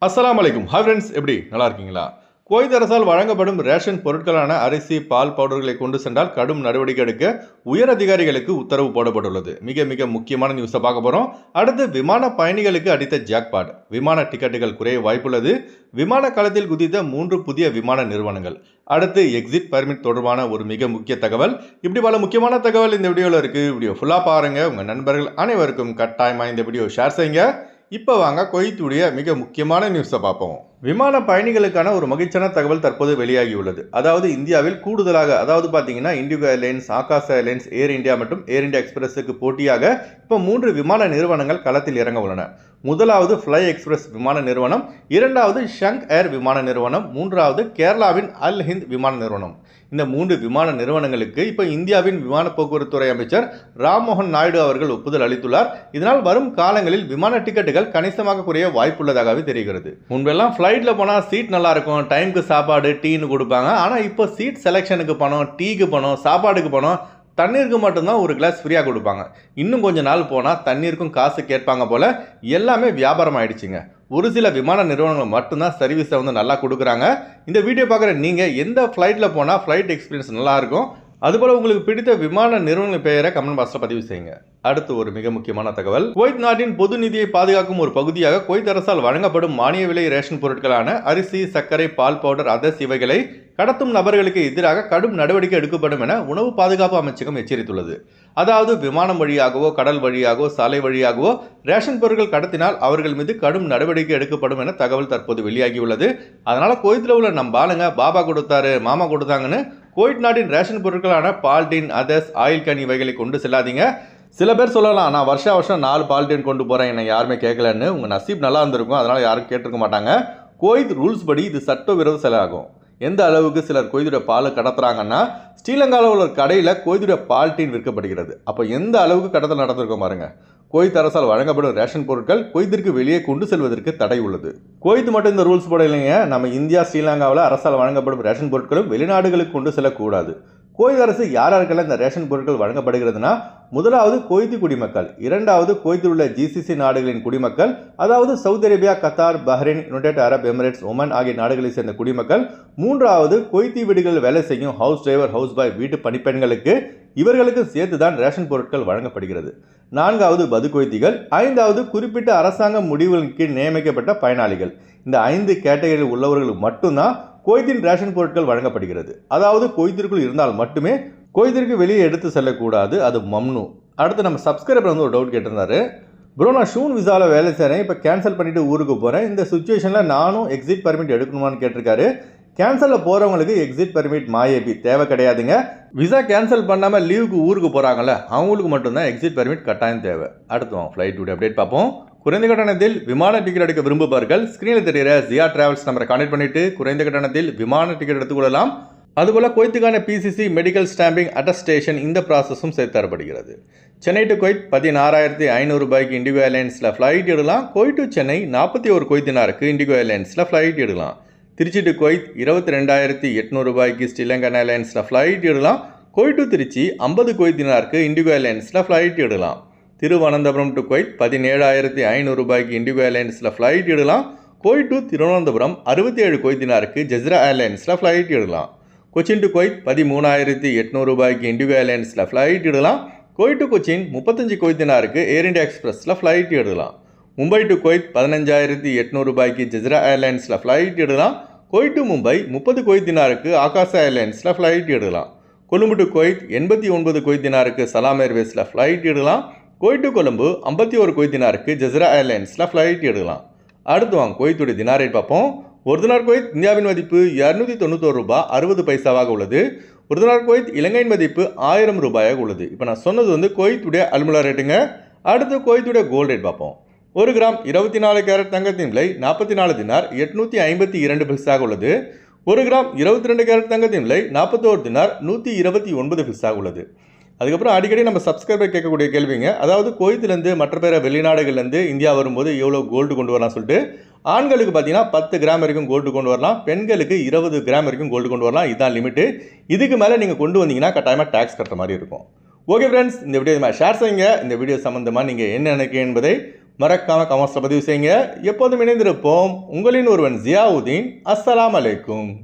அஸ்ஸலாமு அலைக்கும். Hi friends, எப்படி நல்லா இருக்கீங்களா? குவைத் அரசால் வழங்கப்படும் ரேஷன் பொருட்களான அரிசி, பால் பவுடர்களை கொண்டு சென்றால் கடும் நடவடிக்கை எடுக்க உயர் அதிகாரிகளுக்கு உத்தரவு போடப்பட்டுள்ளது. மிக மிக முக்கியமான நியூஸை பார்க்க போகிறோம். அடுத்து விமான பயணிகளுக்கு அடித்த ஜாக்பாட். விமான டிக்கெட்டுகள் குறைய வாய்ப்புள்ளது. விமான களத்தில் குதித்த 3 புதிய விமான நிறுவனங்கள். அடுத்து எக்ஸிட் பர்மிட் தொடர்பான ஒரு மிக முக்கிய தகவல். இப்படி பல முக்கியமான தகவல் இந்த வீடியோவில் இருக்குது. வீடியோ ஃபுல்லாக பாருங்கள். உங்கள் நண்பர்கள் அனைவருக்கும் கட்டாயமாக இந்த வீடியோ ஷேர் செய்யுங்க. இப்போ வாங்க குவைத்துடைய மிக முக்கியமான நியூஸை பார்ப்போம். விமான பயணிகளுக்கான ஒரு மகிழ்ச்சியான தகவல் தற்போது வெளியாகியுள்ளது. அதாவது இந்தியாவில் கூடுதலாக பார்த்தீங்கன்னா இண்டிகோ ஏர்லைன்ஸ், ஆகாஷ் ஏர்லைன்ஸ், ஏர் இந்தியா மற்றும் ஏர் இந்தியா எக்ஸ்பிரஸுக்கு போட்டியாக இப்போ 3 விமான நிறுவனங்கள் களத்தில் இறங்க உள்ளன. முதலாவது ஃப்ளை எக்ஸ்பிரஸ் விமான நிறுவனம், இரண்டாவது ஷங்க் ஏர் விமான நிறுவனம், மூன்றாவது கேரளாவின் அல் ஹிந்த் விமான நிறுவனம். இந்த 3 விமான நிறுவனங்களுக்கு இப்போ இந்தியாவின் விமான போக்குவரத்துறை அமைச்சர் ராம்மோகன் நாயுடு அவர்கள் ஒப்புதல் அளித்துள்ளார். இதனால் வரும் காலங்களில் விமான டிக்கெட்டுகள் கணிசமாக குறைய வாய்ப்புள்ளதாகவே தெரிகிறது. முன்பெல்லாம் ஃப்ளைட்டில் போனால் சீட் நல்லா இருக்கும், டைமுக்கு சாப்பாடு டீன்னு கொடுப்பாங்க. ஆனால் இப்போ சீட் செலெக்ஷனுக்கு பணம், டீக்கு பணம், சாப்பாடுக்கு பணம், தண்ணீருக்கு மட்டும்தான் ஒரு கிளாஸ் ஃப்ரீயாக கொடுப்பாங்க. இன்னும் கொஞ்சம் நாள் போனால் தண்ணீருக்கும் காசு கேட்பாங்க போல். எல்லாமே வியாபாரம் ஆயிடுச்சுங்க. ஒரு சில விமான நிறுவனங்கள் மட்டும்தான் சர்வீஸை நல்லா கொடுக்குறாங்க. இந்த வீடியோ பார்க்குற நீங்கள் எந்த ஃப்ளைட்டில் போனால் ஃப்ளைட் எக்ஸ்பீரியன்ஸ் நல்லாயிருக்கும், அதுபோல் உங்களுக்கு பிடித்த விமான நிறுவன பெயரை கமெண்ட் பாக்ஸில் பதிவு செய்யுங்க. அடுத்து ஒரு மிக முக்கியமான தகவல். குவைத் நாட்டின் பொது நிதியை பாதுகாக்கும் ஒரு பகுதியாக குவைத் அரசால் வழங்கப்படும் மானிய விலை ரேஷன் பொருட்களான அரிசி, சர்க்கரை, பால் பவுடர், அதர்ஸ் இவைகளை கடத்தும் நபர்களுக்கு எதிராக கடும் நடவடிக்கை எடுக்கப்படும் என உணவு பாதுகாப்பு அமைச்சகம் எச்சரித்துள்ளது. அதாவது விமானம் வழியாகவோ, கடல் வழியாகவோ, சாலை வழியாகவோ ரேஷன் பொருட்கள் கடத்தினால் அவர்கள் மீது கடும் நடவடிக்கை எடுக்கப்படும் என தகவல் தற்போது வெளியாகியுள்ளது. அதனால குவைத்தில் உள்ள நம்ம ஆளுங்க பாபா கொடுத்தாரு, மாமா கொடுத்தாங்கன்னு குவைத் நாட்டின் ரேஷன் பொருட்களான பால்டின், அதர்ஸ், ஆயில் கேன் இவைகளை கொண்டு செல்லாதீங்க. சில பேர் சொல்லலாம், நான் வருஷம் 4 பால்டின் கொண்டு போகிறேன், என்னை யாருமே கேட்கலன்னு. உங்கள் நசீப் நல்லா இருந்திருக்கும், அதனால் யாரும் கேட்டிருக்க மாட்டாங்க. குவைத் ரூல்ஸ் படி இது சட்டவிரோத செலவாகும். எந்த அளவுக்கு சிலர் குவைத்துடைய பால் கடத்துறாங்கன்னா, ஸ்ரீலங்காவில் உள்ள கடையில் குவைத்துடைய பால்டின் விற்கப்படுகிறது. அப்போ எந்த அளவுக்கு கடத்தல் நடந்திருக்கும் பாருங்க. குவைத் அரசால் வழங்கப்படும் ரேஷன் பொருட்கள் குவைத்திற்கு வெளியே கொண்டு செல்வதற்கு தடை உள்ளது. குவைத் மட்டும் இந்த ரூல்ஸ் போட இல்லைங்க. நம்ம இந்தியா, ஸ்ரீலங்காவில் அரசால் வழங்கப்படும் ரேஷன் பொருட்களும் வெளிநாடுகளுக்கு கொண்டு செல்லக்கூடாது. குவைத் அரசு யாருக்கெல்லாம் இந்த ரேஷன் பொருட்கள் வழங்கப்படுகிறதுனா, முதலாவது குவைத்தி குடிமக்கள், இரண்டாவது குவைத்தில் உள்ள ஜிசிசி நாடுகளின் குடிமக்கள், அதாவது Saudi Arabia, Qatar, Bahrain, United Arab Emirates, Oman ஆகிய நாடுகளை சேர்ந்த குடிமக்கள், மூன்றாவது குவைத்தி வீடுகளில் வேலை செய்யும் ஹவுஸ் டிரைவர், ஹவுஸ் பாய், வீட்டு பணிப்பெண்களுக்கு, இவர்களுக்கு சேர்த்து தான் ரேஷன் பொருட்கள் வழங்கப்படுகிறது. நான்காவது பது குவைத்திகள், ஐந்தாவது குறிப்பிட்ட அரசாங்க முடிவுகளின் கீழ் நியமிக்கப்பட்ட பயனாளிகள். இந்த 5 கேட்டகரியில் உள்ளவர்களுக்கு மட்டும்தான் குவைத்தின் ரேஷன் பொருட்கள் வழங்கப்படுகிறது. அதாவது குவைத்திற்குள் இருந்தால் மட்டுமே, குவைத்திற்கு வெளியே எடுத்து செல்லக்கூடாது, அது மம்னு. அடுத்து நம்ம சப்ஸ்கிரைபர் ஒரு டவுட் கேட்டிருந்தாரு. ப்ரோ, நான் ஷூன் விசாவில் வேலை செய்கிறேன், இப்போ கேன்சல் பண்ணிவிட்டு ஊருக்கு போகிறேன், இந்த சுச்சுவேஷனில் நானும் எக்ஸிட் பர்மிட் எடுக்கணுமான்னு கேட்டிருக்காரு. கேன்சலில் போகிறவங்களுக்கு எக்ஸிட் பர்மிட் மாஏபி தேவை கிடையாதுங்க. விசா கேன்சல் பண்ணாமல் லீவுக்கு ஊருக்கு போகிறாங்கல்ல, அவங்களுக்கு மட்டும்தான் எக்ஸிட் பர்மிட் கட்டாயம் தேவை. அடுத்து ஃப்ளைட் அப்டேட் பார்ப்போம். குறைந்த கட்டணத்தில் விமான டிக்கெட் எடுக்க விரும்புபவர்கள் ஸ்க்ரீனில் தெரிகிற ஜியா டிராவல்ஸ் நம்பரை கான்டெக்ட் பண்ணிவிட்டு குறைந்த கட்டணத்தில் விமான டிக்கெட் எடுத்துக்கொள்ளலாம். அதுபோல் குவைத்துக்கான பிசிசி மெடிக்கல் ஸ்டாம்பிங் அட்டஸ்டேஷன் இந்த ப்ராசஸும் சேர்த்து தரப்படுகிறது. சென்னை டு குவைத் 16,500 ரூபாய்க்கு இண்டிகோ ஏர்லைன்ஸில் ஃப்ளைட் எடுக்கலாம். குவைத் டு சென்னை 41 குவைத் தினாருக்கு இண்டிகோ ஏர்லைன்ஸில் ஃப்ளைட் எடுக்கலாம். திருச்சி டு குவைத் 22,800 ரூபாய்க்கு ஸ்ரீலங்கன் ஏர்லைன்ஸில் ஃப்ளைட் எடுக்கலாம். குவைத் டு திருச்சி 50 குவைத் தினாருக்கு இண்டிகோ ஏர்லைன்ஸில் ஃப்ளைட் எடுக்கலாம். திருவனந்தபுரம் டு குவைத் 17,500 ரூபாய்க்கு இண்டிகோ ஏர்லைன்ஸில் ஃப்ளைட் எடுக்கலாம். குவைத் டு திருவனந்தபுரம் 67 குவைத் தினாருக்கு ஜஸ்ரா ஏர்லைன்ஸில் ஃப்ளைட் எடுக்கலாம். கொச்சின் டு குவைத் 13,800 ரூபாய்க்கு இண்டிகோ ஏர்லைன்ஸில் ஃப்ளைட் எடுக்கலாம். குவைத் டு கொச்சின் 35 குவைத் தினாருக்கு ஏர் இந்தியா எக்ஸ்பிரஸில் ஃப்ளைட் எடுக்கலாம். மும்பை டு குவைத் 15,800 ரூபாய்க்கு ஜஸ்ரா ஏர்லைன்ஸில் ஃப்ளைட் எடுக்கலாம். குவைத் டு மும்பை 30 குவைத் தினாருக்கு ஆகாஷ் ஏர்லைன்ஸில் ஃப்ளைட் எடுக்கலாம். கொழும்பு டு குவைத் 89 குவைத் தினாருக்கு சலாம் ஏர்வேஸில் ஃப்ளைட் எடுக்கலாம். குவைத் டு கொழும்பு 51 குவைத் தினாருக்கு ஜஸ்ரா ஏர்லைன்ஸில் ஃப்ளைட் எடுக்கலாம். அடுத்து குவைத்துடைய தினார் ரேட் பார்ப்போம். ஒரு தினார் குவைத் இந்தியாவின் மதிப்பு 291 ரூபாய் 60 பைசாவாக உள்ளது. ஒரு தினார் குவைத் இலங்கையின் மதிப்பு 1000 ரூபாயாக உள்ளது. இப்போ நான் சொன்னது குவைத்துடைய அல்முலா ரேட்டுங்க. அடுத்து குவைத்துடைய கோல்டு ரேட் பார்ப்போம். 1 கிராம் 24 கேரட் தங்கத்தின் விலை 44 தினார் 852 பைசாக உள்ளது. 1 கிராம் 22 கேரட் தங்கத்தின் விலை 41 தினார் 129 பைசாக உள்ளது. அதுக்கப்புறம் அடிக்கடி நம்ம சப்ஸ்கிரைபர் கேட்கக்கூடிய கேள்விங்க, அதாவது குவைத்திலேருந்து மற்ற பேர வெளிநாடுகள்லேருந்து இந்தியா வரும்போது எவ்வளோ கோல்டு கொண்டு வரலாம் சொல்லிட்டு. ஆண்களுக்கு பார்த்தீங்கன்னா 10 கிராம் வரைக்கும் கோல்டு கொண்டு வரலாம், பெண்களுக்கு 20 கிராம் வரைக்கும் கோல்டு கொண்டு வரலாம். இதுதான் லிமிட்டு. இதுக்கு மேலே நீங்கள் கொண்டு வந்தீங்கன்னா கட்டாயமாக டேக்ஸ் கட்டுற மாதிரி இருக்கும். ஓகே ஃப்ரெண்ட்ஸ், இந்த வீடியோ ஷேர் செய்யுங்க. இந்த வீடியோ சம்மந்தமாக நீங்கள் என்ன நினைக்கிறீங்க என்பதை மறக்காம கமெண்ட்ஸில் பதிவு செய்யுங்க. எப்போதும் இணைந்திருப்போம். உங்களின் ஒருவன் ஜியாவுதீன். அஸ்ஸலாமு அலைக்கும்.